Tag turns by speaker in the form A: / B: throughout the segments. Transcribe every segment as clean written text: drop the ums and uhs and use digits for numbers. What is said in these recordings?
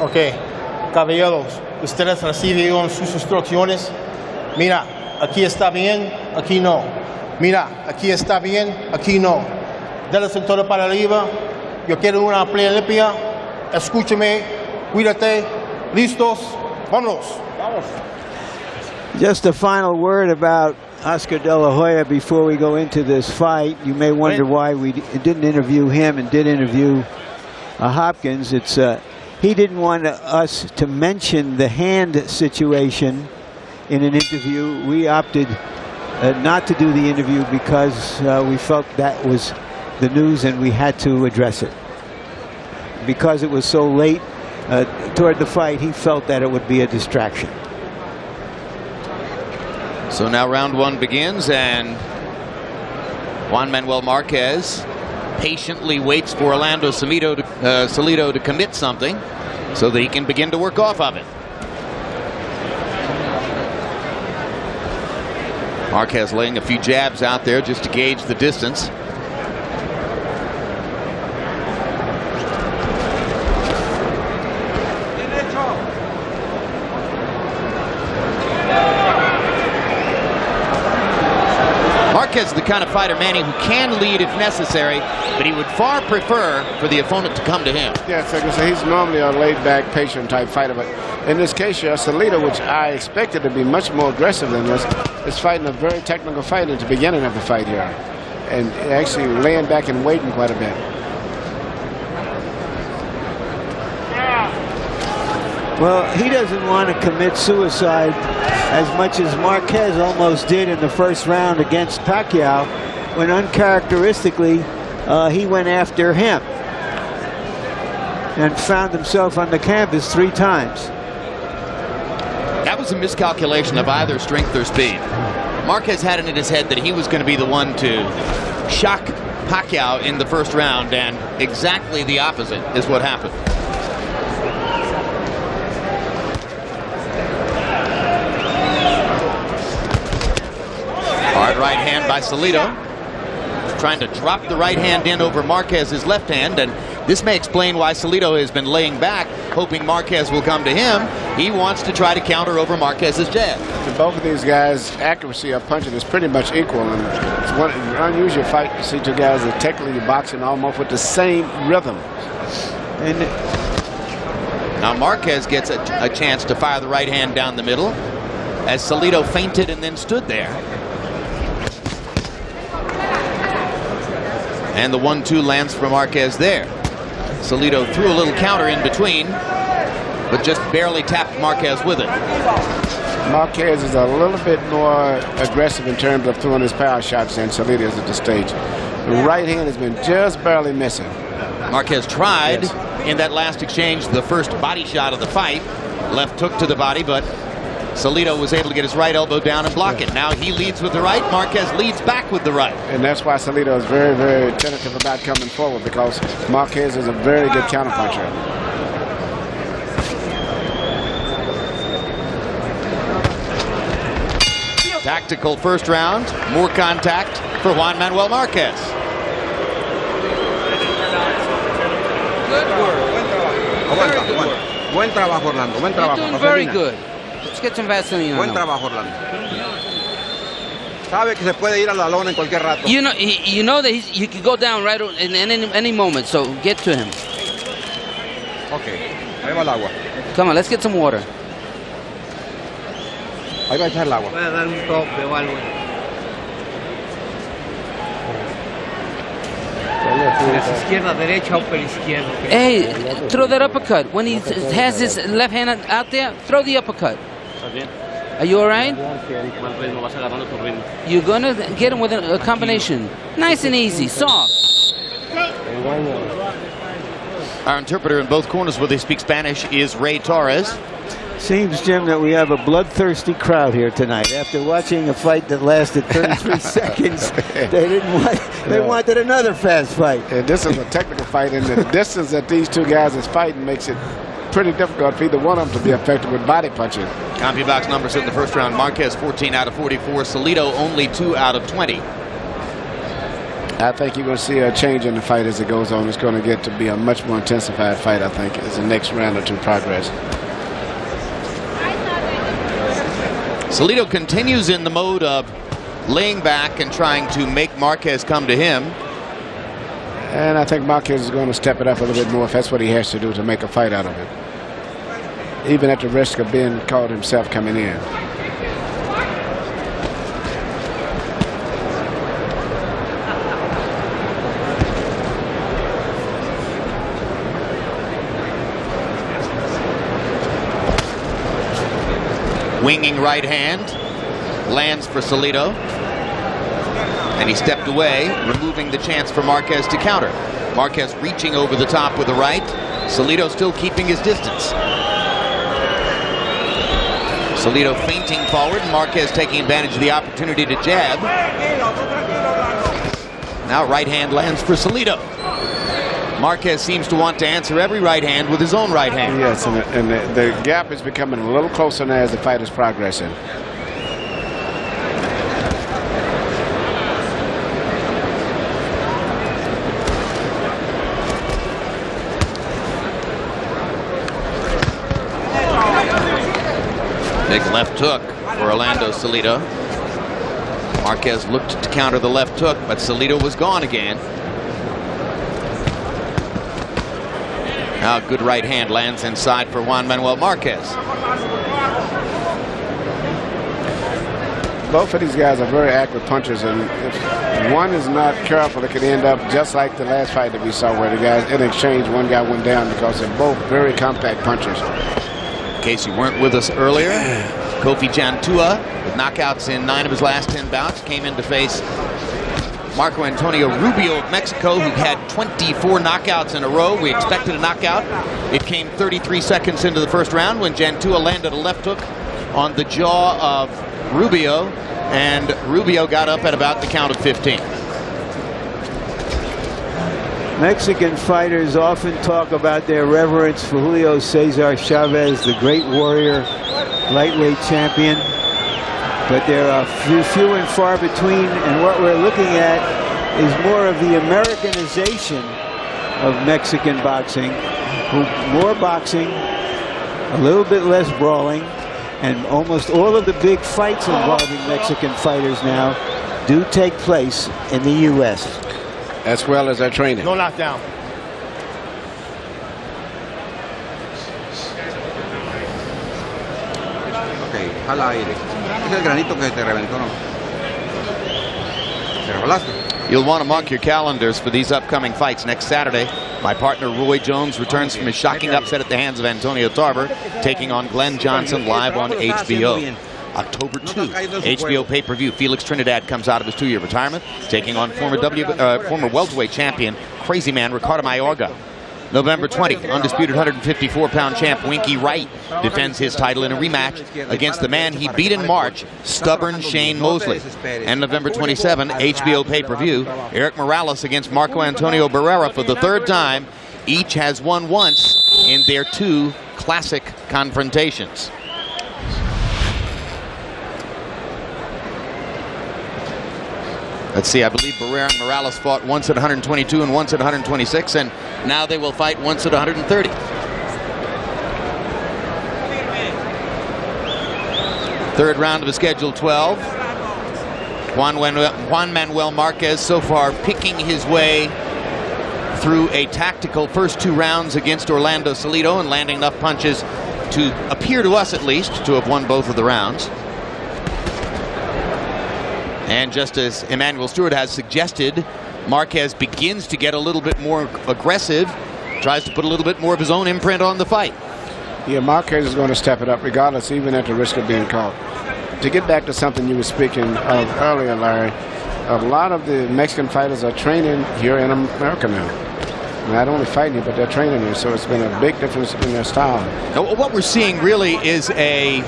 A: Ok, caballeros, ustedes recibieron sus instrucciones. Mira, aquí está bien, aquí no. Mira, aquí está bien, aquí no. Dale el cinturón para arriba. Yo quiero una pelea limpia. Escúchame, cuídate. Listos, vámonos. Vamos.
B: Just a final word about Oscar De La Hoya before we go into this fight. You may wonder why we didn't interview him and did interview Hopkins. It's he didn't want us to mention the hand situation in an interview. We opted not to do the interview because we felt that was the news and we had to address it. Because it was so late toward the fight, he felt that it would be a distraction.
C: So now round one begins, and Juan Manuel Marquez patiently waits for Orlando Salido to commit something so that he can begin to work off of it. Marquez laying a few jabs out there just to gauge the distance. Marquez is the kind of fighter, Manny, who can lead if necessary, but he would far prefer for the opponent to come to him.
D: Yes, like I say, he's normally a laid-back, patient-type fighter, but in this case here, Salido, which I expected to be much more aggressive than this, is fighting a very technical fight at the beginning of the fight here, and actually laying back and waiting quite a bit.
B: Well, he doesn't want to commit suicide as much as Marquez almost did in the first round against Pacquiao, when uncharacteristically he went after him and found himself on the canvas 3 times.
C: That was a miscalculation of either strength or speed. Marquez had it in his head that he was going to be the one to shock Pacquiao in the first round, and exactly the opposite is what happened. Hard right hand by Salido, trying to drop the right hand in over Marquez's left hand, and this may explain why Salido has been laying back, hoping Marquez will come to him. He wants to try to counter over Marquez's jab.
D: To both of these guys, accuracy of punching is pretty much equal, and it's one unusual fight to see 2 guys that technically boxing almost with the same rhythm.
B: And
C: now Marquez gets a chance to fire the right hand down the middle as Salido feinted and then stood there. And the 1-2 lands for Marquez there. Salido threw a little counter in between, but just barely tapped Marquez with it.
D: Marquez is a little bit more aggressive in terms of throwing his power shots than Salido is at this stage. The right hand has been just barely missing.
C: Marquez tried in that last exchange the first body shot of the fight. Left hook to the body, but Salido was able to get his right elbow down and block it. Now he leads with the right. Marquez leads back with the right.
D: And that's why Salido is very, very tentative about coming forward, because Marquez is a very good counterpuncher.
C: Tactical first round. More contact for Juan Manuel Marquez.
E: Good work.
F: Buen trabajo, Orlando. Buen trabajo.
E: You're doing very good. Let's get some Vasyl.
F: Buen trabajo, Orlando. Sabe que se puede ir a la lona en cualquier rato.
E: You know that he could go down right in any moment, so get to him.
F: Okay, ahí va el agua.
E: Come on, let's get some water.
F: Ahí va a echar el agua.
G: Voy a dar un tope o algo. Izquierda, derecha, upper izquierda.
E: Hey, throw that uppercut. When he has his left hand out there, throw the uppercut. Are you all right? You're going to get him with a combination. Nice and easy, soft.
C: Our interpreter in both corners where they speak Spanish is Ray Torres.
B: seems, Jim, that we have a bloodthirsty crowd here tonight. After watching a fight that lasted 33 seconds, they wanted another fast fight.
D: And this is a technical fight, and the distance that these two guys is fighting makes it pretty difficult for either one of them to be effective with body punching.
C: CompuBox numbers in the first round. Marquez 14 out of 44. Salido only 2 out of 20.
D: I think you're going to see a change in the fight as it goes on. It's going to get to be a much more intensified fight, I think, as the next round or two progress.
C: Salido continues in the mode of laying back and trying to make Marquez come to him.
D: And I think Marquez is going to step it up a little bit more if that's what he has to do to make a fight out of it, even at the risk of being caught himself coming in.
C: Winging right hand, lands for Salido. And he stepped away, removing the chance for Marquez to counter. Marquez reaching over the top with the right. Salido still keeping his distance. Salido feinting forward, Marquez taking advantage of the opportunity to jab. Now right hand lands for Salido. Marquez seems to want to answer every right hand with his own right hand.
D: Yes, and the gap is becoming a little closer now as the fight is progressing.
C: Big left hook for Orlando Salido. Marquez looked to counter the left hook, but Salido was gone again. Now a good right hand lands inside for Juan Manuel Marquez.
D: Both of these guys are very accurate punchers, and if one is not careful, it could end up just like the last fight that we saw where the guys, in exchange, one guy went down because they're both very compact punchers.
C: In case you weren't with us earlier, Kofi Jantua, with knockouts in 9 of his last 10 bouts, came in to face Marco Antonio Rubio of Mexico, who had 24 knockouts in a row. We expected a knockout. It came 33 seconds into the first round when Jantua landed a left hook on the jaw of Rubio, and Rubio got up at about the count of 15.
B: Mexican fighters often talk about their reverence for Julio Cesar Chavez, the great warrior, lightweight champion. But there are few and far between, and what we're looking at is more of the Americanization of Mexican boxing. More boxing, a little bit less brawling, and almost all of the big fights involving Mexican fighters now do take place in the U.S.
D: As well as their training.
A: No knockdown.
F: Ok, jala aire. Es el granito que te reventó, ¿no? Te revelaste.
C: You'll want to mark your calendars for these upcoming fights. Next Saturday, my partner Roy Jones returns from his shocking upset at the hands of Antonio Tarver, taking on Glenn Johnson live on HBO. October 2, HBO pay-per-view. Felix Trinidad comes out of his 2-year retirement, taking on former welterweight champion, crazy man Ricardo Mayorga. November 20, undisputed 154-pound champ Winky Wright defends his title in a rematch against the man he beat in March, stubborn Shane Mosley. And November 27, HBO pay-per-view, Érik Morales against Marco Antonio Barrera for the 3rd time. Each has won once in their 2 classic confrontations. Let's see, I believe Barrera and Morales fought once at 122 and once at 126, and now they will fight once at 130. Third round of the schedule 12. Juan Manuel Marquez so far picking his way through a tactical first 2 rounds against Orlando Salido and landing enough punches to appear to us at least to have won both of the rounds. And just as Emmanuel Stewart has suggested, Marquez begins to get a little bit more aggressive, tries to put a little bit more of his own imprint on the fight.
D: Yeah, Marquez is going to step it up regardless, even at the risk of being caught. To get back to something you were speaking of earlier, Larry, a lot of the Mexican fighters are training here in America now. Not only fighting here, but they're training here, so it's been a big difference in their style.
C: Now, what we're seeing really is a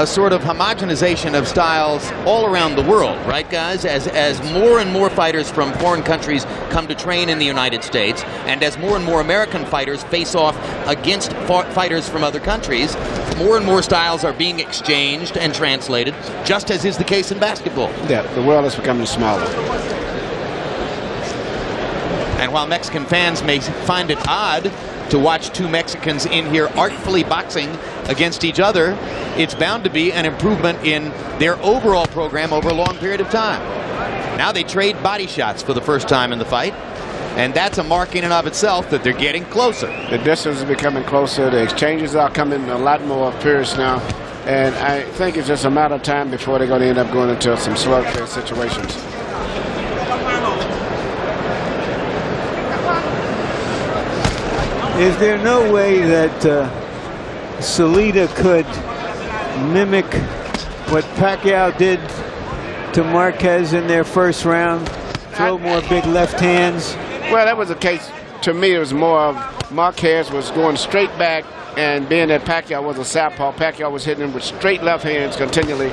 C: sort of homogenization of styles all around the world, right, guys? As more and more fighters from foreign countries come to train in the United States, and as more and more American fighters face off against fighters from other countries, more and more styles are being exchanged and translated, just as is the case in basketball.
D: Yeah, the world is becoming smaller.
C: And while Mexican fans may find it odd to watch two Mexicans in here artfully boxing against each other, it's bound to be an improvement in their overall program over a long period of time. Now they trade body shots for the first time in the fight, and that's a mark in and of itself that they're getting closer.
D: The distance is becoming closer. The exchanges are coming a lot more fierce now, and I think it's just a matter of time before they're going to end up going into some slugfest situations.
B: Is there no way that Salido could mimic what Pacquiao did to Marquez in their first round? Throw more big left hands?
D: Well, that was the case. To me, it was more of Marquez was going straight back, and being that Pacquiao was a southpaw, Pacquiao was hitting him with straight left hands continually.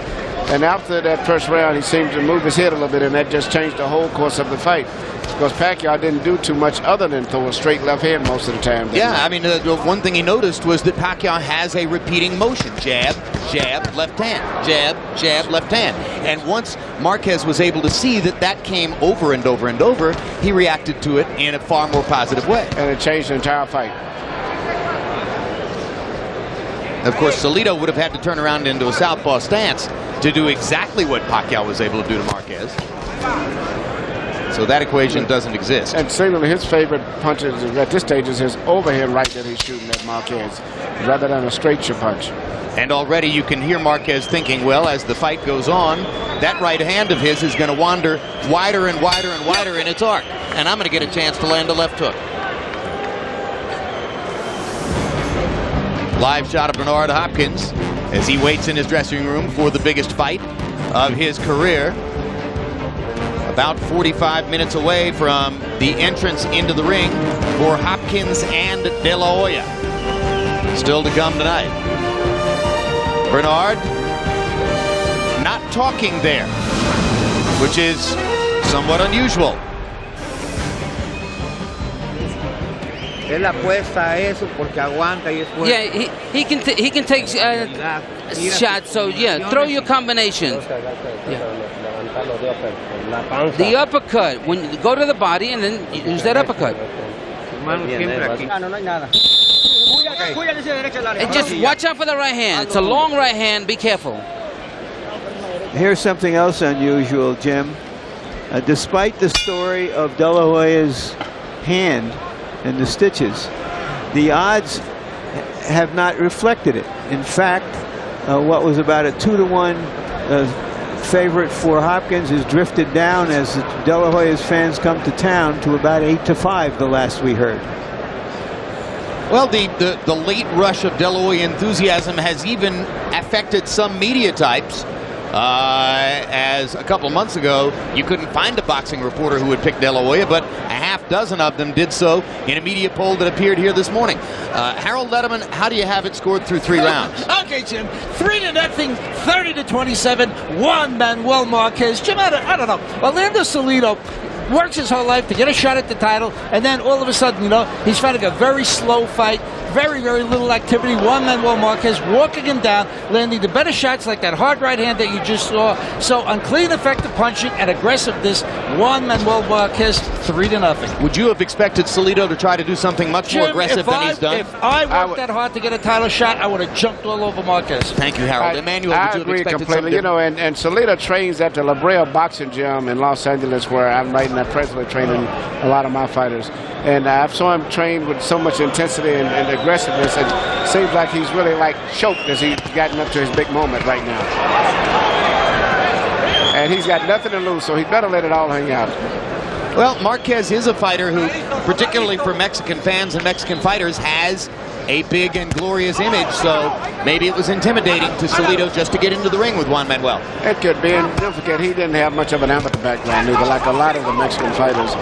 D: And after that first round, he seemed to move his head a little bit, and that just changed the whole course of the fight. Because Pacquiao didn't do too much other than throw a straight left hand most of the time.
C: Yeah, I mean, the one thing he noticed was that Pacquiao has a repeating motion. Jab, jab, left hand. Jab, jab, left hand. And once Marquez was able to see that that came over and over and over, he reacted to it in a far more positive way.
D: And it changed the entire fight.
C: Of course, Salido would have had to turn around into a southpaw stance to do exactly what Pacquiao was able to do to Marquez. So that equation doesn't exist.
D: And seemingly his favorite punches at this stage is his overhand right that he's shooting at Marquez, rather than a straight punch.
C: And already you can hear Marquez thinking, well, as the fight goes on, that right hand of his is going to wander wider and wider and wider in its arc. And I'm going to get a chance to land a left hook. Live shot of Bernard Hopkins as he waits in his dressing room for the biggest fight of his career. About 45 minutes away from the entrance into the ring for Hopkins and De La Hoya. Still to come tonight. Bernard not talking there, which is somewhat unusual.
G: Él apuesta a eso porque aguanta y es fuerte.
E: Yeah, he can take shots. So yeah, throw your combinations. Yeah. The uppercut, when you go to the body and then use that uppercut. And just watch out for the right hand. It's a long right hand. Be careful.
B: Here's something else unusual, Jim. Despite the story of De La Hoya's hand and the stitches, the odds have not reflected it. In fact, what was about a 2-to-1 favorite for Hopkins has drifted down as De La Hoya's fans come to town to about 8-5 the last we heard.
C: Well, the late rush of De La Hoya enthusiasm has even affected some media types. As a couple of months ago, you couldn't find a boxing reporter who would pick De La Hoya, but a half dozen of them did so in a media poll that appeared here this morning. Harold Letterman, how do you have it scored through 3 rounds?
H: Okay, Jim. 3-0, 30-27. Juan Manuel Marquez. Jim, I don't know. Orlando Salido works his whole life to get a shot at the title, and then all of a sudden, you know, he's fighting a very slow fight, very, very little activity. Juan Manuel Marquez walking him down, landing the better shots like that hard right hand that you just saw. So on clean, effective punching and aggressiveness, Juan Manuel Marquez 3-0.
C: Would you have expected Salido to try to do something much more aggressive than he's done?
H: If I worked that hard to get a title shot, I would have jumped all over Marquez.
C: Thank you, Harold. Emmanuel,
D: I agree completely. You know, and Salido trains at the La Brea Boxing Gym in Los Angeles, where I'm right now presently training a lot of my fighters. And I saw him train with so much intensity and aggressiveness. It seems like he's really like choked as he's gotten up to his big moment right now. And he's got nothing to lose, so he better let it all hang out.
C: Well, Marquez is a fighter who, particularly for Mexican fans and Mexican fighters, has a big and glorious image, so maybe it was intimidating to Salido just to get into the ring with Juan Manuel.
D: It could be, and don't forget, he didn't have much of an amateur background either, like a lot of the Mexican fighters.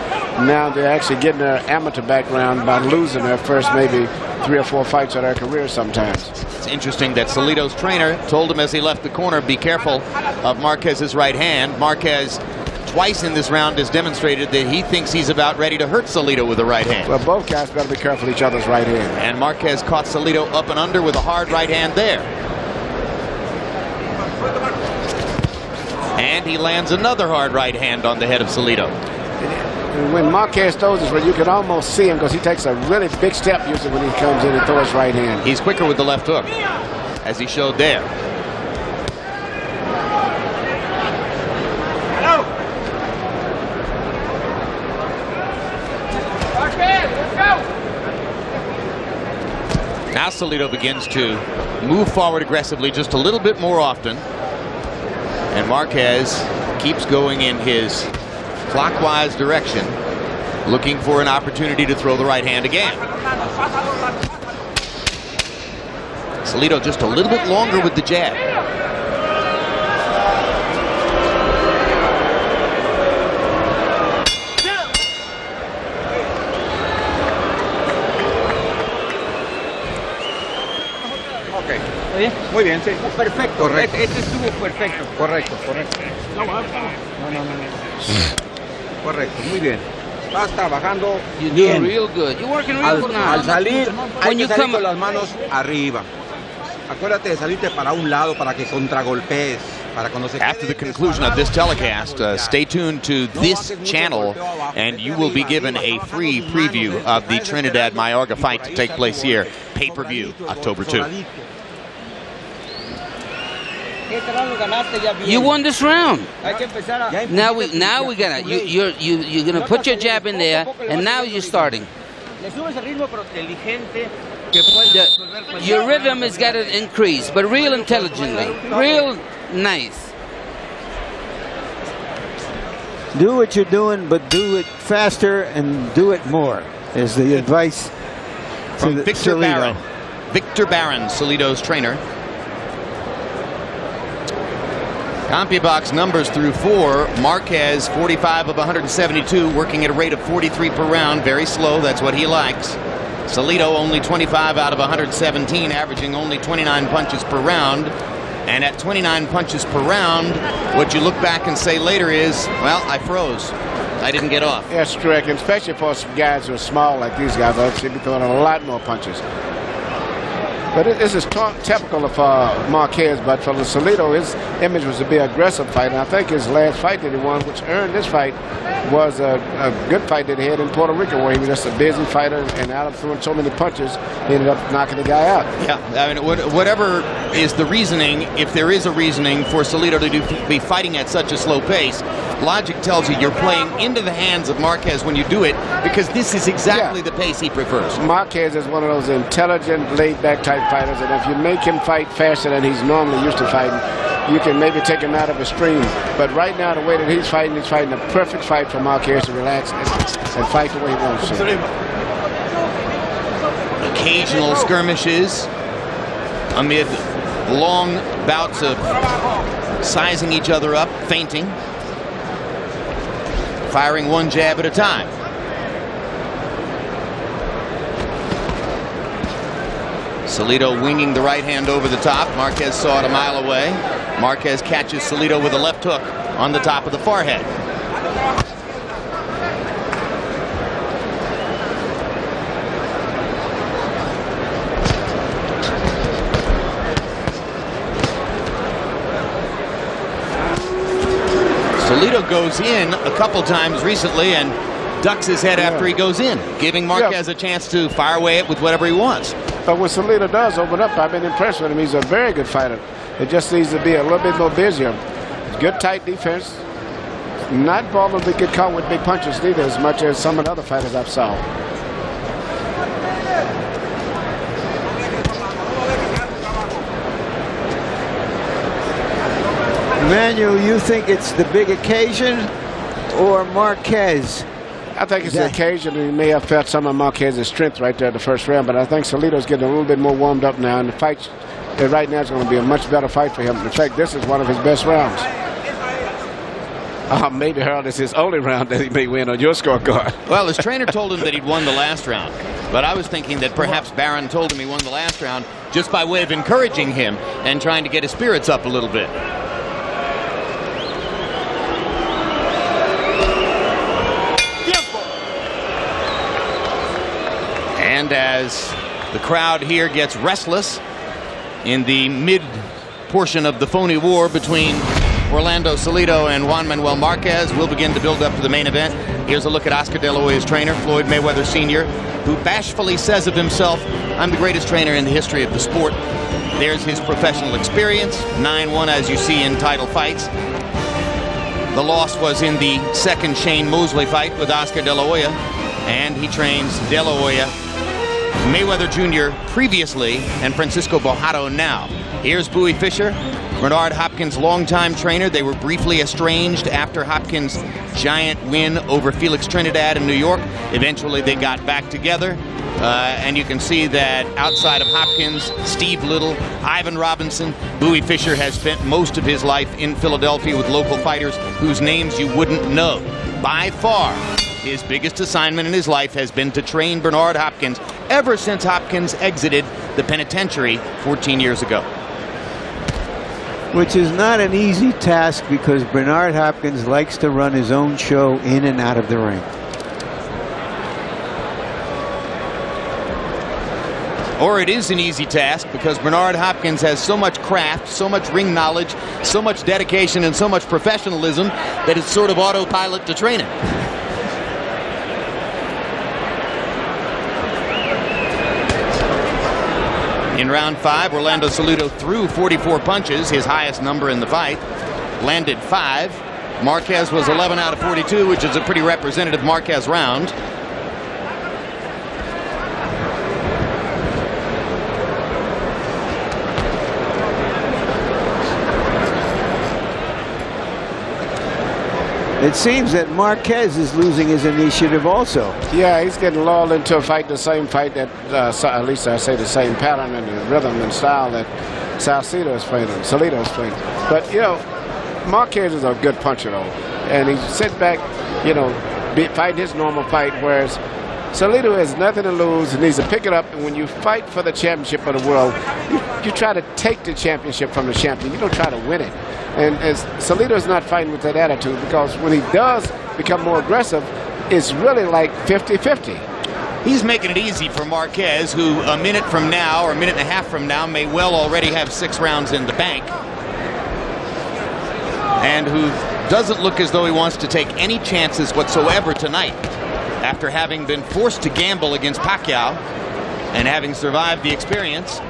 D: Now they're actually getting their amateur background by losing their first maybe 3 or 4 fights of their career sometimes.
C: It's interesting that Salido's trainer told him as he left the corner, be careful of Marquez's right hand. Marquez twice in this round has demonstrated that he thinks he's about ready to hurt Salido with a right hand.
D: Well, both guys better be careful of each other's right hand.
C: And Marquez caught Salido up and under with a hard right hand there. And he lands another hard right hand on the head of Salido.
D: And when Marquez throws this, you can almost see him because he takes a really big step usually when he comes in and throws his right hand.
C: He's quicker with the left hook, as he showed there. Now Salido begins to move forward aggressively just a little bit more often. And Marquez keeps going in his clockwise direction, looking for an opportunity to throw the right hand again. Salido just a little bit longer with the jab.
F: Muy bien, sí.
G: Perfecto.
F: Correcto.
G: Este estuvo perfecto.
F: Correcto, correcto. No. Correcto, muy bien. Vas trabajando
E: You're
F: bien.
E: doing real good. You're working real good now.
F: Al salir, hay
E: When
F: que
E: you
F: salir
E: come-
F: con las manos arriba. Acuérdate de salirte para un lado para que contragolpees. Para cuando se
C: After the
F: quede
C: conclusion of this
F: desparado,
C: telecast, stay tuned to this channel and you will be given a free preview of the Trinidad Mayorga fight to take place here, pay-per-view, October 2.
E: You won this round.
G: Hay que empezar a...
E: Now we gotta you're gonna put your jab in there, and now you're starting.
G: Le subes el ritmo, pero inteligente, que puede resolver
E: Your rhythm has got to increase, but real intelligently, real nice.
B: Do what you're doing, but do it faster and do it more, is the advice
C: From
B: to
C: Victor
B: Salido.
C: Barron. Victor Barron, Salido's trainer. CompuBox numbers through 4. Marquez 45 of 172, working at a rate of 43 per round. Very slow, that's what he likes. Salido only 25 out of 117, averaging only 29 punches per round. And at 29 punches per round, what you look back and say later is, well, I froze. I didn't get off.
D: That's correct, and especially for some guys who are small like these guys, they should be throwing a lot more punches. But this is typical of Marquez, but for Salido, his image was to be an aggressive fighter. And I think his last fight that he won, which earned this fight, was a good fight that he had in Puerto Rico, where he was just a busy fighter, and out of throwing so many punches, he ended up knocking the guy out.
C: Yeah, I mean, whatever is the reasoning, if there is a reasoning for Salido to be fighting at such a slow pace, logic tells you you're playing into the hands of Marquez when you do it, because this is exactly the pace he prefers.
D: Marquez is one of those intelligent, laid-back type fighters, and if you make him fight faster than he's normally used to fighting, you can maybe take him out of his stream. But right now, the way that he's fighting a perfect fight for Marquez to relax and fight the way he wants to.
C: Occasional skirmishes amid long bouts of sizing each other up, feinting, firing one jab at a time. Salido winging the right hand over the top. Marquez saw it a mile away. Marquez catches Salido with a left hook on the top of the forehead. Salido goes in a couple times recently and ducks his head after he goes in, giving Marquez a chance to fire away it with whatever he wants.
D: But when Salido does open up, I've been impressed with him. He's a very good fighter. It just needs to be a little bit more busier. Good tight defense. Not bothered to get caught with big punches neither, as much as some of the other fighters I've saw.
B: Manuel, you think it's the big occasion or Marquez?
D: I think it's the occasion. He may have felt some of Marquez's strength right there in the first round, but I think Salido's getting a little bit more warmed up now, and the fight right now is going to be a much better fight for him. In fact, this is one of his best rounds. Maybe, Harold, it's his only round that he may win on your scorecard.
C: Well, his trainer told him that he'd won the last round, but I was thinking that perhaps Barron told him he won the last round just by way of encouraging him and trying to get his spirits up a little bit. And as the crowd here gets restless in the mid portion of the phony war between Orlando Salido and Juan Manuel Marquez, we'll begin to build up to the main event Here's a look at Oscar De La Hoya's trainer, Floyd Mayweather Sr., who bashfully says of himself, "I'm the greatest trainer in the history of the sport." There's his professional experience, 9-1 as you see in title fights. The loss was in the second Shane Mosley fight with Oscar De La Hoya, and he trains De La Hoya, Mayweather Jr. previously, and Francisco Bojado now. Here's Bowie Fischer, Bernard Hopkins' longtime trainer. They were briefly estranged after Hopkins' giant win over Felix Trinidad in New York. Eventually they got back together. And you can see that outside of Hopkins, Steve Little, Ivan Robinson, Bowie Fischer has spent most of his life in Philadelphia with local fighters whose names you wouldn't know. By far, his biggest assignment in his life has been to train Bernard Hopkins ever since Hopkins exited the penitentiary 14 years ago.
B: Which is not an easy task because Bernard Hopkins likes to run his own show in and out of the ring.
C: Or it is an easy task because Bernard Hopkins has so much craft, so much ring knowledge, so much dedication, and so much professionalism that it's sort of autopilot to train him. In round 5, Orlando Salido threw 44 punches, his highest number in the fight, landed 5. Marquez was 11 out of 42, which is a pretty representative Marquez round.
B: It seems that Marquez is losing his initiative also.
D: Yeah, he's getting lulled into a fight, the same fight that, at least I say the same pattern and the rhythm and style that Salido is playing. But, you know, Marquez is a good puncher, though. And he sit back, you know, fight his normal fight, whereas Salido has nothing to lose and needs to pick it up. And when you fight for the championship of the world, you try to take the championship from the champion. You don't try to win it. And Salido is not fighting with that attitude, because when he does become more aggressive, it's really like 50-50.
C: He's making it easy for Marquez, who a minute from now or a minute and a half from now may well already have 6 rounds in the bank, and who doesn't look as though he wants to take any chances whatsoever tonight after having been forced to gamble against Pacquiao and having survived the experience.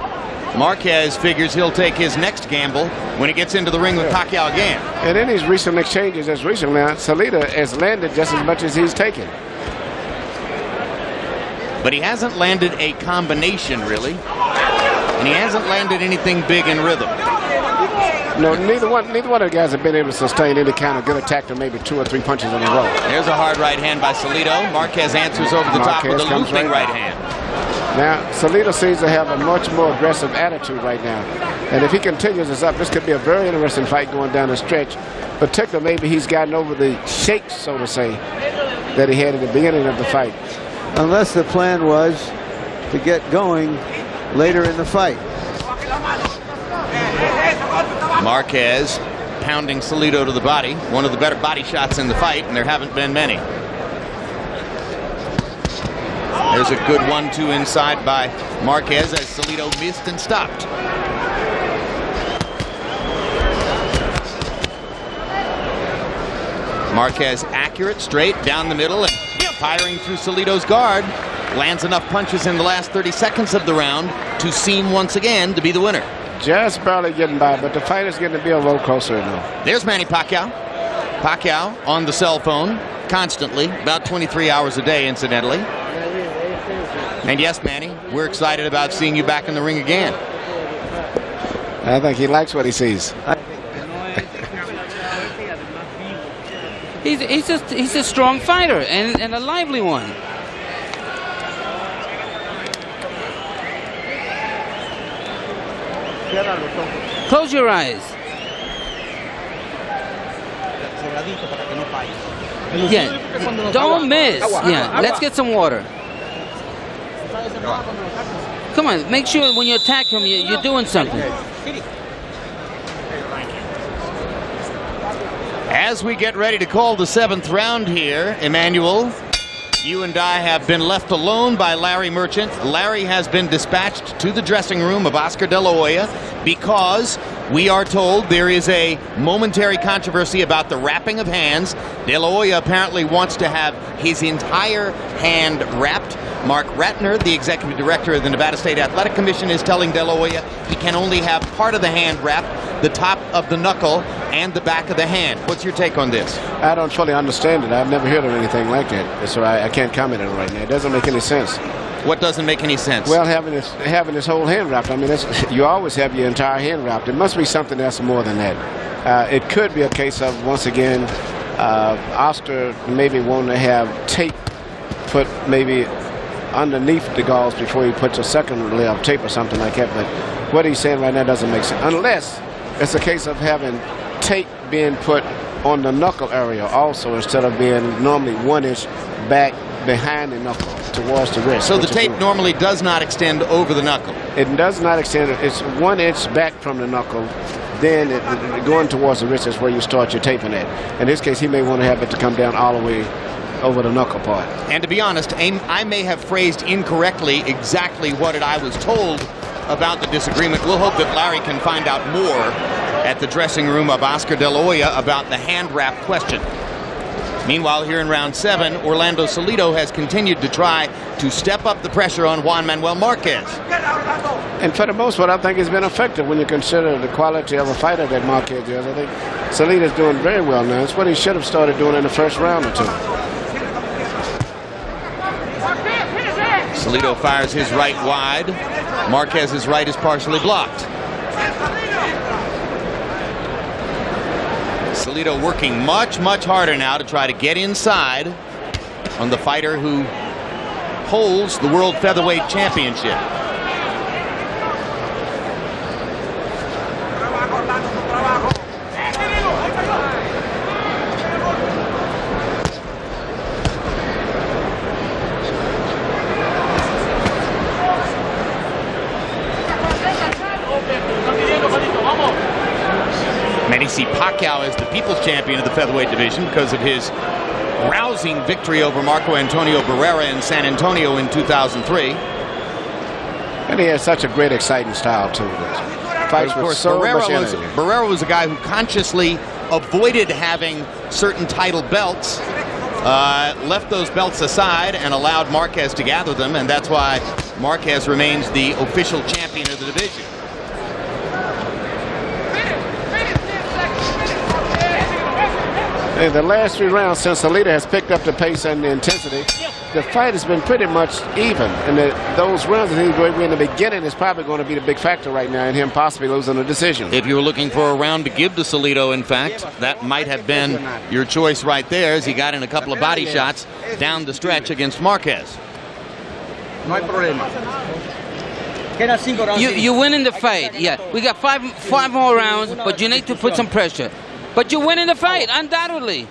C: Marquez figures he'll take his next gamble when he gets into the ring with Pacquiao again.
D: And in these recent exchanges, as recently, Salido has landed just as much as he's taken.
C: But he hasn't landed a combination, really. And he hasn't landed anything big in rhythm.
D: No, neither one of the guys have been able to sustain any kind of good attack to maybe 2 or 3 punches in a row.
C: There's a hard right hand by Salido. Marquez answers over the top with a looping right hand.
D: Now, Salido seems to have a much more aggressive attitude right now. And if he continues this up, this could be a very interesting fight going down the stretch. Particularly, maybe he's gotten over the shakes, so to say, that he had at the beginning of the fight.
B: Unless the plan was to get going later in the fight.
C: Marquez pounding Salido to the body. One of the better body shots in the fight, and there haven't been many. There's a good 1-2 inside by Marquez as Salido missed and stopped. Marquez accurate, straight down the middle, and firing through Salido's guard. Lands enough punches in the last 30 seconds of the round to seem once again to be the winner.
D: Just barely getting by, but the fight is getting to be a little closer now.
C: There's Manny Pacquiao. Pacquiao on the cell phone constantly, about 23 hours a day, incidentally. And yes, Manny, we're excited about seeing you back in the ring again.
D: I think he likes what he sees.
E: He's a strong fighter and a lively one. Close your eyes. Yeah, don't miss. Yeah, let's get some water. Come on, make sure when you attack him, you're doing something.
C: As we get ready to call the 7th round here, Emmanuel, You and I have been left alone by Larry Merchant. Larry has been dispatched to the dressing room of Oscar De La Hoya because we are told there is a momentary controversy about the wrapping of hands. De La Hoya apparently wants to have his entire hand wrapped. Mark Ratner, the executive director of the Nevada State Athletic Commission, is telling De La Hoya he can only have part of the hand wrapped, the top of the knuckle and the back of the hand. What's your take on this?
D: I don't fully understand it. I've never heard of anything like that, so I can't comment on it right now. It doesn't make any sense.
C: What doesn't make any sense?
D: Well, having this whole hand wrapped, I mean, you always have your entire hand wrapped. It must be something else more than that. It could be a case of, once again, Oscar maybe wanting to have tape put maybe underneath the gauze before he puts a second layer of tape or something like that. But what he's saying right now doesn't make sense. Unless it's a case of having tape being put on the knuckle area also, instead of being normally 1 inch back behind the knuckle towards the wrist.
C: So the tape normally does not extend over the knuckle?
D: It does not extend. It's 1 inch back from the knuckle. Then going towards the wrist is where you start your taping at. In this case, he may want to have it to come down all the way over the knuckle part.
C: And to be honest, I may have phrased incorrectly exactly what I was told about the disagreement. We'll hope that Larry can find out more at the dressing room of Oscar De La Hoya about the hand wrap question. Meanwhile, here in round 7, Orlando Salido has continued to try to step up the pressure on Juan Manuel Marquez.
D: And for the most part, I think it's been effective when you consider the quality of a fighter that Marquez is. I think Salido's doing very well now. It's what he should have started doing in the first round or two.
C: Salido fires his right wide. Marquez's right is partially blocked. Salido working much harder now to try to get inside on the fighter who holds the World Featherweight Championship. Manny Pacquiao is the people's champion of the featherweight division because of his rousing victory over Marco Antonio Barrera in San Antonio in 2003.
D: And he has such a great, exciting style, too. Fights with so much energy.
C: Barrera was a guy who consciously avoided having certain title belts, left those belts aside and allowed Marquez to gather them, and that's why Marquez remains the official champion of the division.
D: In the last 3 rounds, since Salido has picked up the pace and the intensity, the fight has been pretty much even. And those rounds that he's going in the beginning is probably going to be the big factor right now in him possibly losing a decision.
C: If you were looking for a round to give to Salido, in fact, that might have been your choice right there, as he got in a couple of body shots down the stretch against Marquez.
F: No hay problema.
E: You win in the fight. Yeah, we got five more rounds, but you need to put some pressure. But you win in the fight, undoubtedly.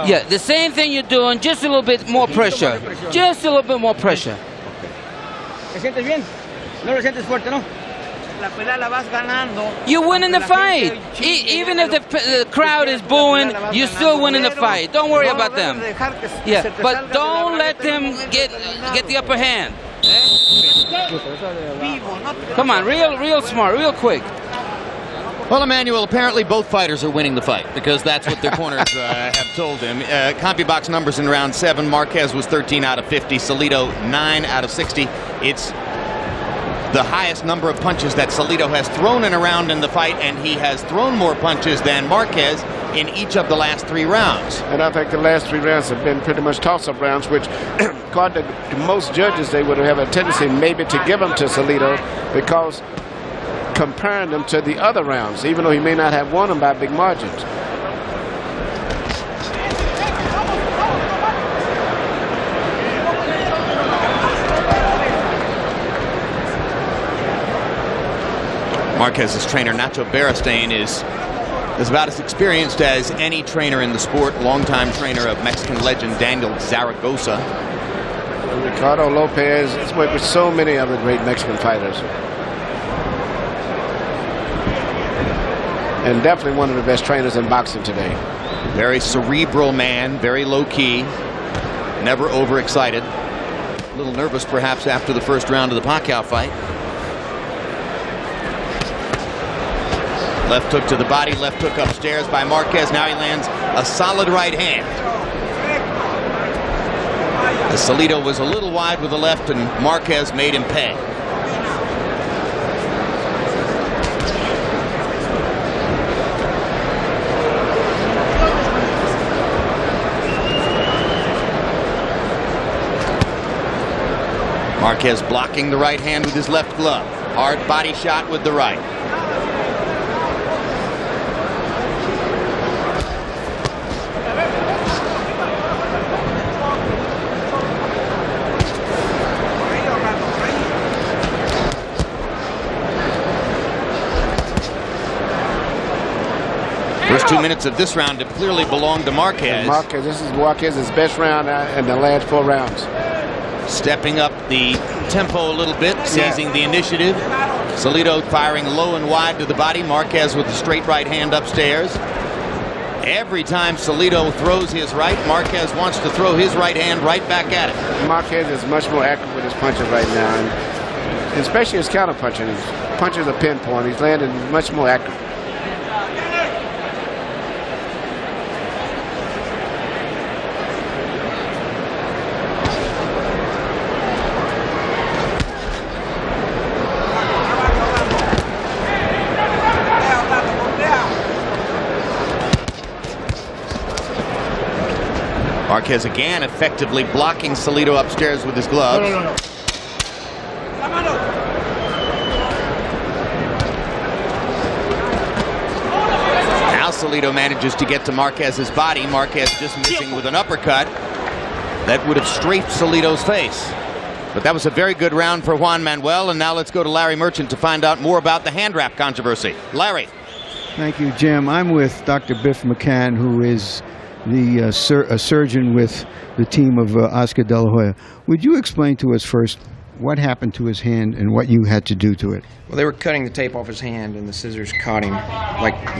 E: Yeah, the same thing you're doing, just a little bit more pressure. Just a little bit more pressure. You win in the fight. Even if the crowd is booing, you still win in the fight. Don't worry about them. Yeah, but don't let them get the upper hand. Come on, real smart, real quick.
C: Well, Emmanuel, apparently both fighters are winning the fight because that's what their corners have told him. CompuBox numbers in round 7, Marquez was 13 out of 50, Salido 9 out of 60. It's the highest number of punches that Salido has thrown in a round in the fight, and he has thrown more punches than Marquez in each of the last 3 rounds.
D: And I think the last 3 rounds have been pretty much toss-up rounds, which according to most judges, they would have a tendency maybe to give them to Salido because comparing them to the other rounds, even though he may not have won them by big margins.
C: Marquez's trainer, Nacho Beristain, is about as experienced as any trainer in the sport, longtime trainer of Mexican legend Daniel Zaragoza.
D: Ricardo Lopez has worked with so many other great Mexican fighters. And definitely one of the best trainers in boxing today.
C: Very cerebral man, very low-key, never overexcited. A little nervous perhaps after the first round of the Pacquiao fight. Left hook to the body, left hook upstairs by Marquez. Now he lands a solid right hand. As Salido was a little wide with the left, and Marquez made him pay. Marquez blocking the right hand with his left glove. Hard body shot with the right. First 2 minutes of this round have clearly belonged to Marquez.
D: Marquez, this is Marquez's best round in the last 4 rounds.
C: Stepping up the tempo a little bit, seizing the initiative. Salido firing low and wide to the body. Marquez with the straight right hand upstairs. Every time Salido throws his right, Marquez wants to throw his right hand right back at it.
D: Marquez is much more accurate with his punches right now, and especially his counter punching. His punches are pinpoint. He's landing much more accurate.
C: Marquez again effectively blocking Salido upstairs with his gloves. Now Salido manages to get to Marquez's body. Marquez just missing with an uppercut that would have strafed Salido's face. But that was a very good round for Juan Manuel. And now let's go to Larry Merchant to find out more about the hand wrap controversy. Larry.
B: Thank you, Jim. I'm with Dr. Biff McCann, who is the surgeon with the team of Oscar De La Hoya. Would you explain to us first what happened to his hand and what you had to do to it?
I: Well, they were cutting the tape off his hand, and the scissors caught him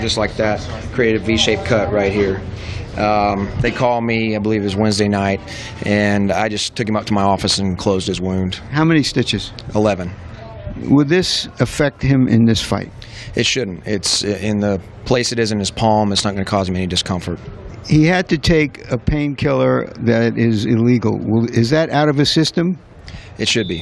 I: just like that. Created a V-shaped cut right here. They called me, I believe it was Wednesday night, and I just took him up to my office and closed his wound.
B: How many stitches?
I: 11.
B: Would this affect him in this fight?
I: It shouldn't. It's in the place it is in his palm. It's not going to cause him any discomfort.
B: He had to take a painkiller that is illegal. Is that out of his system?
I: It should be.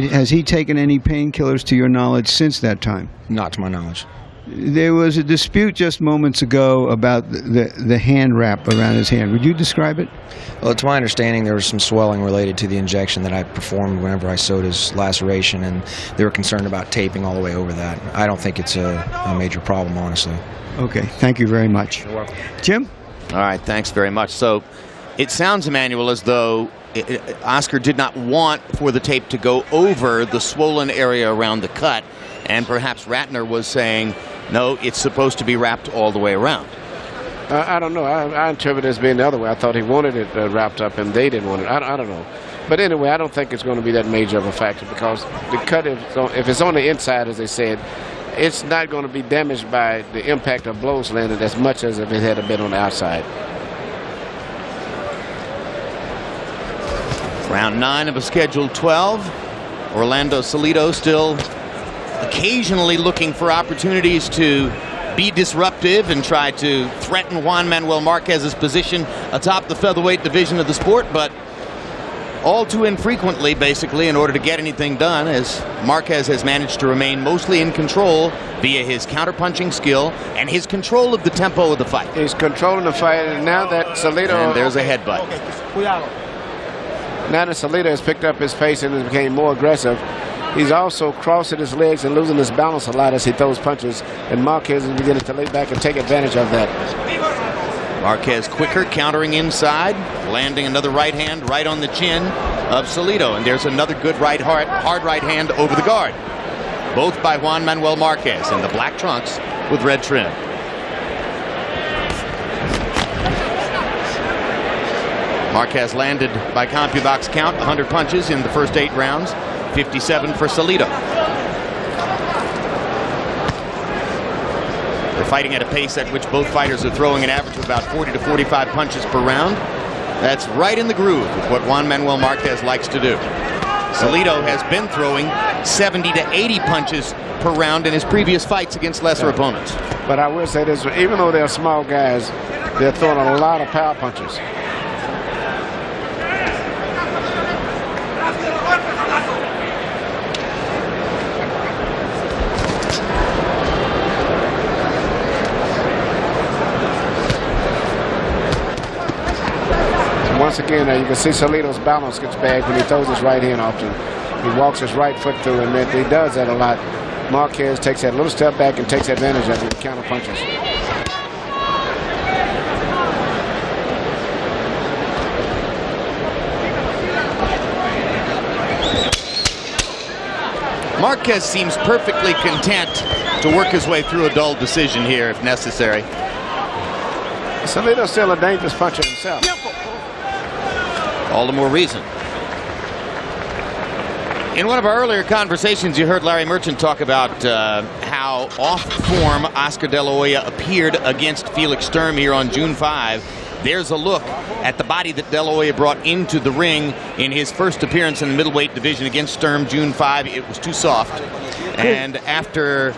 B: Has he taken any painkillers to your knowledge since that time?
I: Not to my knowledge.
B: There was a dispute just moments ago about the hand wrap around his hand. Would you describe it?
I: Well, to my understanding, there was some swelling related to the injection that I performed whenever I sewed his laceration, and they were concerned about taping all the way over that. I don't think it's a major problem, honestly.
B: Okay, thank you very much.
I: You're welcome.
B: Jim?
C: All right, thanks very much. So it sounds, Emmanuel, as though Oscar did not want for the tape to go over the swollen area around the cut, and perhaps Ratner was saying, no, it's supposed to be wrapped all the way around.
D: I don't know. I interpret it as being the other way. I thought he wanted it wrapped up, and they didn't want it. I don't know. But anyway, I don't think it's going to be that major of a factor, because the cut, if it's on the inside, as they said, it's not going to be damaged by the impact of blows landed as much as if it had been on the outside.
C: Round 9 of a scheduled 12. Orlando Salido still occasionally looking for opportunities to be disruptive and try to threaten Juan Manuel Marquez's position atop the featherweight division of the sport, but all too infrequently, basically, in order to get anything done, as Marquez has managed to remain mostly in control via his counterpunching skill and his control of the tempo of the fight.
D: He's controlling the fight, and now that Salido...
C: And there's a headbutt.
D: Now that Salido has picked up his pace and has become more aggressive, he's also crossing his legs and losing his balance a lot as he throws punches, and Marquez is beginning to lay back and take advantage of that.
C: Marquez quicker, countering inside, landing another right hand right on the chin of Salido, and there's another good hard right hand over the guard. Both by Juan Manuel Marquez in the black trunks with red trim. Marquez landed by CompuBox count 100 punches in the first 8 rounds, 57 for Salido. The fighting at a pace at which both fighters are throwing an average of about 40 to 45 punches per round. That's right in the groove with what Juan Manuel Marquez likes to do. Salido has been throwing 70 to 80 punches per round in his previous fights against lesser opponents.
D: But I will say this, even though they're small guys, they're throwing a lot of power punches. Once again, you can see Salido's balance gets bad when he throws his right hand often. He walks his right foot through, and he does that a lot. Marquez takes that little step back and takes advantage of it with counter punches.
C: Marquez seems perfectly content to work his way through a dull decision here if necessary.
D: Salido's still a dangerous puncher himself.
C: All the more reason. In one of our earlier conversations, you heard Larry Merchant talk about how off-form Oscar De La Hoya appeared against Felix Sturm here on June 5. There's a look at the body that De La Hoya brought into the ring in his first appearance in the middleweight division against Sturm, June 5. It was too soft. And after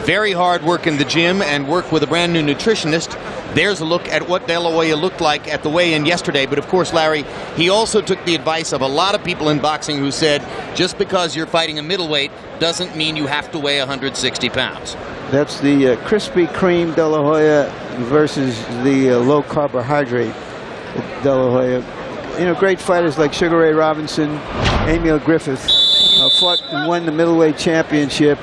C: very hard work in the gym and work with a brand new nutritionist, there's a look at what De La Hoya looked like at the weigh-in yesterday. But of course, Larry, he also took the advice of a lot of people in boxing who said, just because you're fighting a middleweight doesn't mean you have to weigh 160 pounds.
B: That's the Krispy Kreme De La Hoya versus the low carbohydrate De La Hoya. You know, great fighters like Sugar Ray Robinson, Emil Griffith fought and won the middleweight championship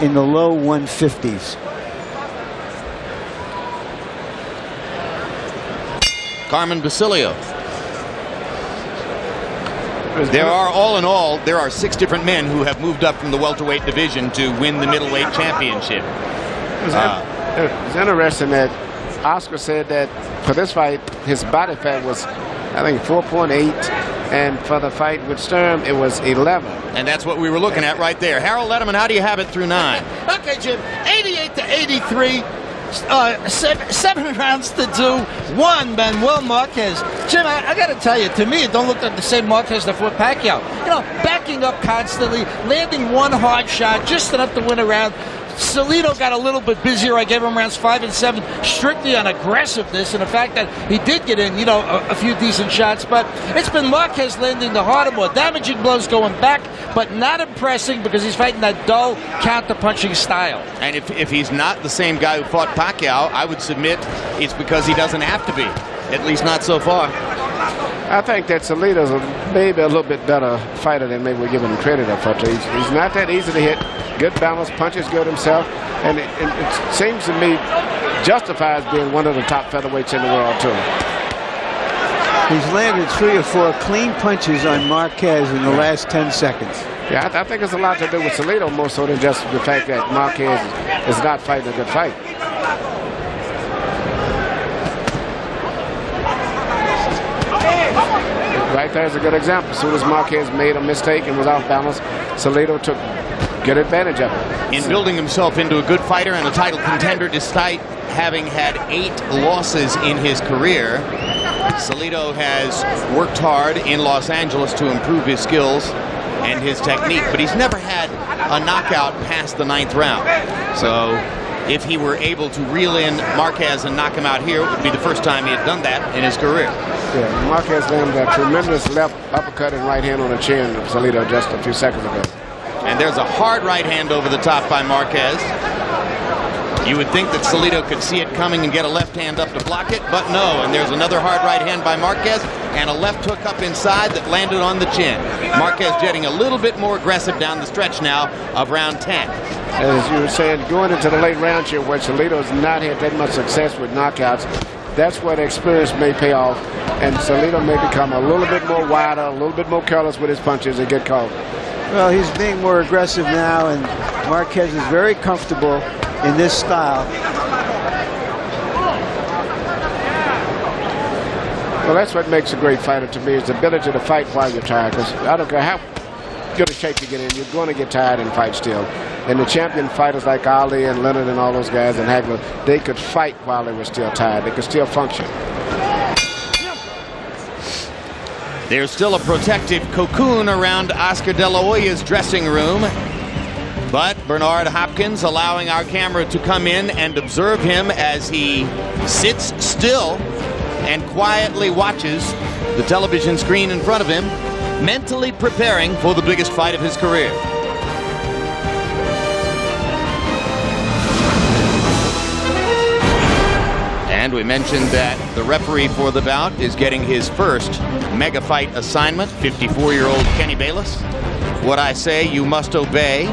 B: in the low 150s.
C: Carmen Basilio. There are, all in all, there are 6 different men who have moved up from the welterweight division to win the middleweight championship.
D: It's interesting that Oscar said that for this fight, his body fat was, I think, 4.8, and for the fight with Sturm, it was 11.
C: And that's what we were looking at right there. Harold Letterman, how do you have it through 9?
H: Okay, Jim, 88 to 83. 7 rounds to do. Juan Manuel Marquez. Jim, I got to tell you, to me, it don't look like the same Marquez that fought Pacquiao. You know, backing up constantly, landing one hard shot, just enough to win a round. Salido got a little bit busier. I gave him rounds 5 and 7 strictly on aggressiveness and the fact that he did get in, you know, a few decent shots. But it's been Marquez landing the harder, more damaging blows going back, but not impressing because he's fighting that dull counter-punching style. And
C: if he's not the same guy who fought Pacquiao, I would submit it's because he doesn't have to be, at least not so far.
D: I think that Salido's maybe a little bit better fighter than maybe we're giving him credit for. He's not that easy to hit. Good balance, punches good himself, and it seems to me justifies being one of the top featherweights in the world too.
B: He's landed 3 or 4 clean punches on Marquez in the last 10 seconds.
D: Yeah, I think it's a lot to do with Salido more so than just the fact that Marquez is not fighting a good fight. Right there is a good example. As soon as Marquez made a mistake and was off balance, Salido took good advantage of it.
C: In building himself into a good fighter and a title contender despite having had 8 losses in his career, Salido has worked hard in Los Angeles to improve his skills and his technique, but he's never had a knockout past the 9th round. So if he were able to reel in Marquez and knock him out here, it would be the first time he had done that in his career.
D: Yeah, Marquez landed a tremendous left uppercut and right hand on the chin of Salido just a few seconds ago.
C: And there's a hard right hand over the top by Marquez. You would think that Salido could see it coming and get a left hand up to block it, but no. And there's another hard right hand by Marquez and a left hook up inside that landed on the chin. Marquez getting a little bit more aggressive down the stretch now of round 10.
D: As you were saying, going into the late rounds here where Salido's not had that much success with knockouts, that's where the experience may pay off, and Salido may become a little bit more wider, a little bit more careless with his punches and get caught.
B: Well, he's being more aggressive now, and Marquez is very comfortable in this style.
D: Well, that's what makes a great fighter to me, is the ability to fight while you're tired. Because I don't care good a shape to get in. You're going to get tired and fight still. And the champion fighters like Ali and Leonard and all those guys and Hagler, they could fight while they were still tired. They could still function.
C: There's still a protective cocoon around Oscar De La Hoya's dressing room. But Bernard Hopkins allowing our camera to come in and observe him as he sits still and quietly watches the television screen in front of him, mentally preparing for the biggest fight of his career. And we mentioned that the referee for the bout is getting his first mega fight assignment, 54-year-old Kenny Bayless. What I say, you must obey.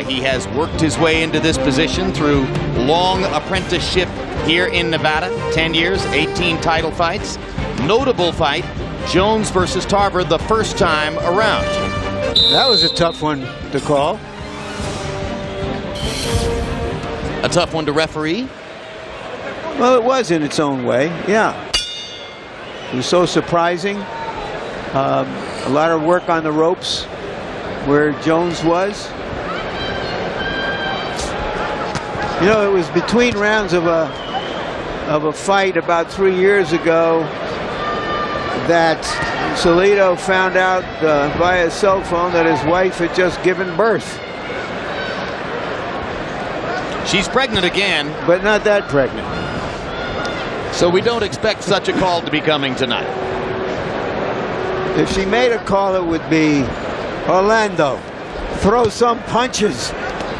C: He has worked his way into this position through long apprenticeship here in Nevada, 10 years, 18 title fights. Notable fight, Jones versus Tarver, the first time around.
B: That was a tough one to call.
C: A tough one to referee?
B: Well, it was in its own way, yeah. It was so surprising. A lot of work on the ropes where Jones was. You know, it was between rounds of a fight about 3 years ago that Salido found out via cell phone that his wife had just given birth.
C: She's pregnant again.
B: But not that pregnant.
C: So we don't expect such a call to be coming tonight.
B: If she made a call, it would be, Orlando, throw some punches.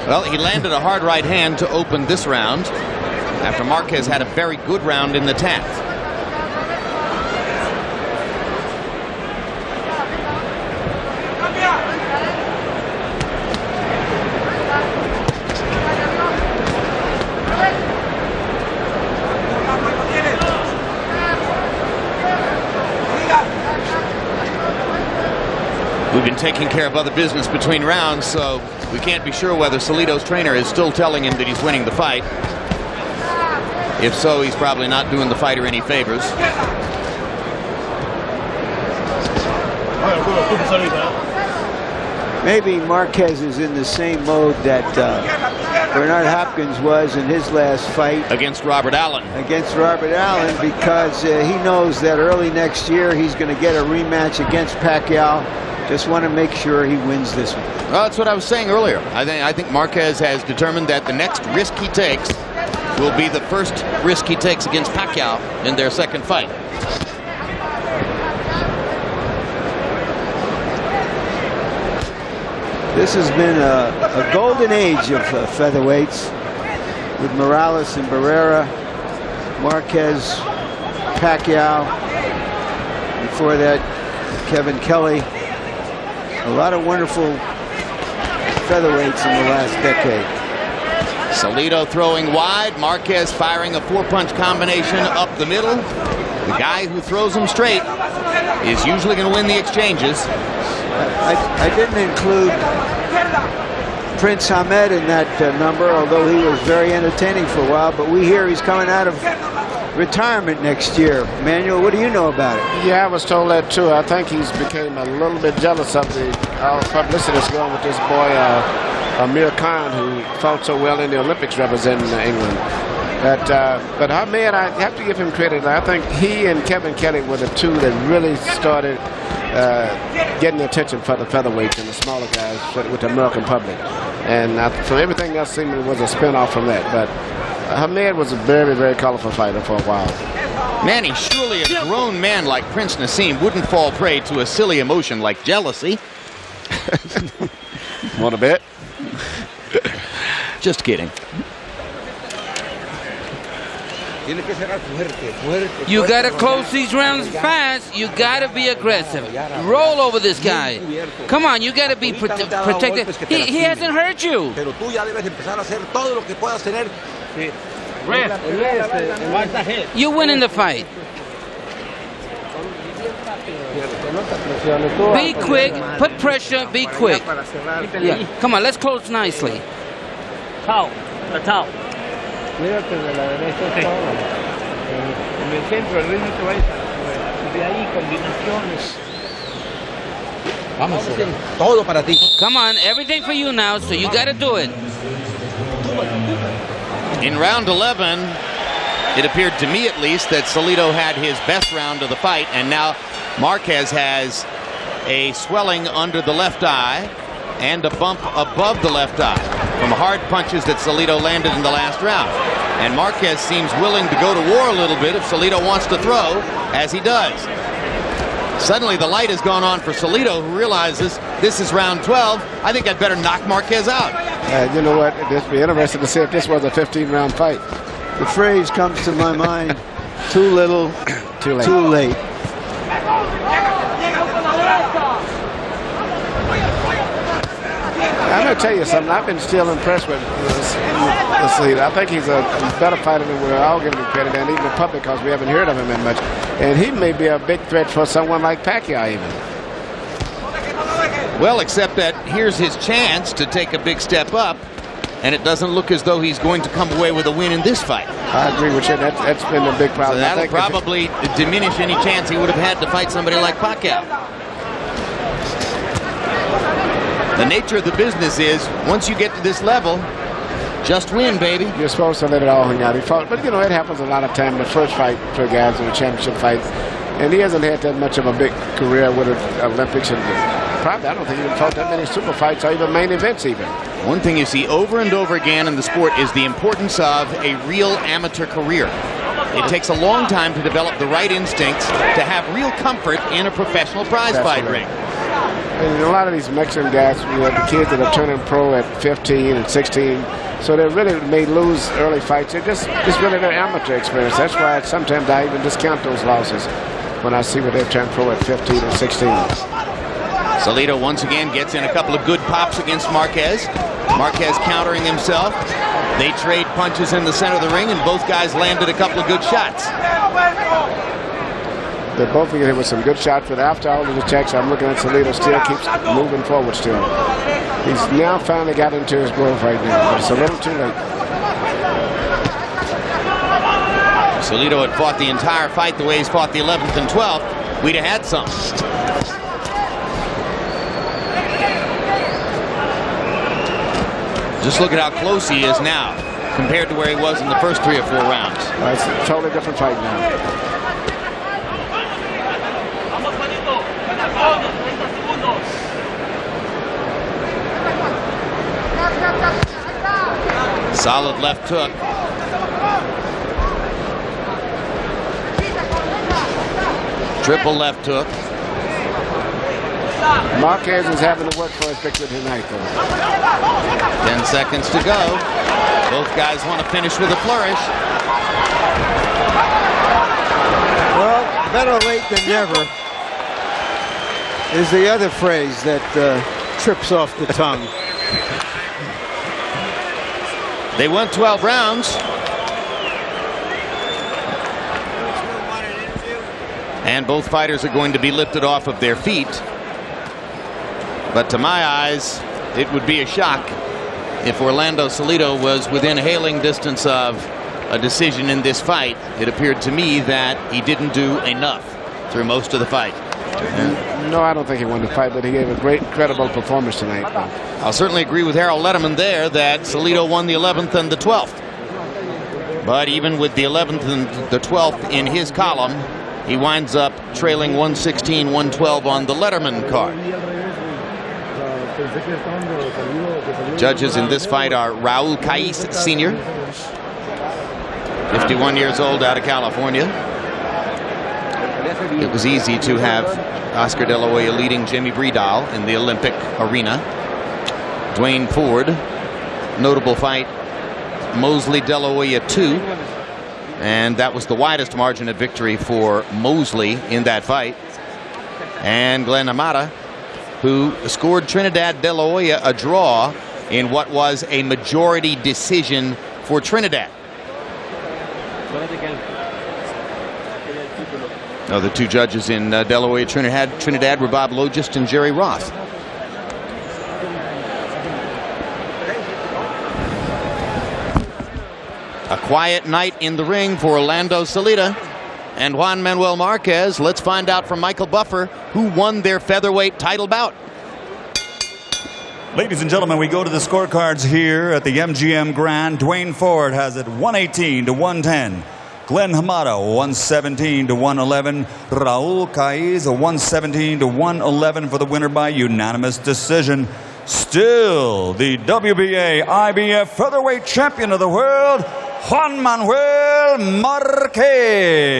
C: Well, he landed a hard right hand to open this round after Márquez had a very good round in the 10th. We've been taking care of other business between rounds, so we can't be sure whether Salido's trainer is still telling him that he's winning the fight. If so, he's probably not doing the fighter any favors.
B: Maybe Márquez is in the same mode that Bernard Hopkins was in his last fight.
C: Against Robert Allen.
B: Against Robert Allen, because he knows that early next year he's going to get a rematch against Pacquiao. Just want to make sure he wins this one.
C: Well, that's what I was saying earlier. I think Márquez has determined that the next risk he takes will be the first risk he takes against Pacquiao in their second fight.
B: This has been a golden age of featherweights with Morales and Barrera, Márquez, Pacquiao. Before that, Kevin Kelly. A lot of wonderful featherweights in the last decade.
C: Salido throwing wide, Márquez firing a four-punch combination up the middle. The guy who throws them straight is usually going to win the exchanges.
B: I didn't include Prince Ahmed in that number, although he was very entertaining for a while. But we hear he's coming out of retirement next year. Manuel, what do you know about it?
D: Yeah, I was told that too. I think he's became a little bit jealous of the publicity that's going with this boy, Amir Khan, who fought so well in the Olympics representing England. But Ahmed, I have to give him credit. I think he and Kevin Kelly were the two that really started getting the attention for the featherweights and the smaller guys with the American public. And from everything else, seemingly was a spinoff from that. But Ahmed was a very, very colorful fighter for a while.
C: Manny, surely a grown man like Prince Nassim wouldn't fall prey to a silly emotion like jealousy.
D: Want to bet?
C: Just kidding.
E: You got to close these rounds fast. You got to be aggressive. Roll over this guy. Come on, you got to be protected. He hasn't hurt you. You win in the fight. Be quick, put pressure, be quick. Yeah. Come on, let's close nicely.
J: Cuídate de la derecha toda. En el centro, el ritmo que vayas de ahí, combinaciones.
F: Vamos, todo para ti.
E: Come on, everything for you now, so you got to do it.
C: In round 11, it appeared to me at least that Salido had his best round of the fight, and now Marquez has a swelling under the left eye and a bump above the left eye from hard punches that Salido landed in the last round. And Marquez seems willing to go to war a little bit if Salido wants to throw, as he does. Suddenly the light has gone on for Salido, who realizes this is round 12. I think I'd better knock Marquez out.
D: You know what? It'd be interesting to see if this was a 15-round fight.
B: The phrase comes to my mind, too little,
D: too late.
B: Too late.
D: I'm going to tell you something. I've been still impressed with Salido. I think he's a better fighter than we're all giving him credit, and even the public, because we haven't heard of him that much. And he may be a big threat for someone like Pacquiao even.
C: Well, except that here's his chance to take a big step up, and it doesn't look as though he's going to come away with a win in this fight.
D: I agree with you. That's been a big problem.
C: So that'll probably diminish any chance he would have had to fight somebody like Pacquiao. The nature of the business is, once you get to this level, just win, baby.
D: You're supposed to let it all hang out. He fought, but you know, it happens a lot of time. The first fight for guys in the championship fights, and he hasn't had that much of a big career with the Olympics, and probably I don't think he even fought that many super fights or even main events even.
C: One thing you see over and over again in the sport is the importance of a real amateur career. It takes a long time to develop the right instincts to have real comfort in a professional prize fight ring.
D: And a lot of these Mexican guys, you know, the kids that are turning pro at 15 and 16, so they really may lose early fights. They're just really their amateur experience. That's why sometimes I even discount those losses when I see what they've turned pro at 15 and 16.
C: Salido once again gets in a couple of good pops against Marquez. Marquez countering himself. They trade punches in the center of the ring, and both guys landed a couple of good shots.
D: They're both getting with some good shots, but after all of the checks, I'm looking at Salido still keeps moving forward still. He's now finally got into his groove right now, but it's a little too late.
C: Salido had fought the entire fight the way he's fought the 11th and 12th. We'd have had some. Just look at how close he is now compared to where he was in the first 3 or 4 rounds.
D: It's a totally different fight now.
C: Solid left hook. Triple left hook.
D: Marquez is having to work for his victory tonight, though.
C: 10 seconds to go. Both guys want to finish with a flourish.
B: Well, better late than never is the other phrase that trips off the tongue.
C: They went 12 rounds. And both fighters are going to be lifted off of their feet. But to my eyes, it would be a shock if Orlando Salido was within hailing distance of a decision in this fight. It appeared to me that he didn't do enough through most of the fight.
D: No, I don't think he won the fight, but he gave a great, credible performance tonight.
C: I'll certainly agree with Harold Letterman there that Salido won the 11th and the 12th. But even with the 11th and the 12th in his column, he winds up trailing 116-112 on the Letterman card. Judges in this fight are Raul Caiz Sr., 51 years old, out of California. It was easy to have Oscar De La Hoya leading Jimmy Bredal in the Olympic arena. Dwayne Ford, notable fight, Mosley De La Hoya 2. And that was the widest margin of victory for Mosley in that fight. And Glenn Amata, who scored Trinidad De La Hoya a draw in what was a majority decision for Trinidad. The two judges in De La Hoya Trinidad were Bob Logist and Jerry Roth. A quiet night in the ring for Orlando Salido. and Juan Manuel Marquez. Let's find out from Michael Buffer who won their featherweight title bout.
K: Ladies and gentlemen, we go to the scorecards here at the MGM Grand. Dwayne Ford has it 118 to 110. Glenn Hamada 117 to 111. Raul Caiz 117 to 111 for the winner by unanimous decision. Still the WBA IBF featherweight champion of the world, Juan Manuel Marquez.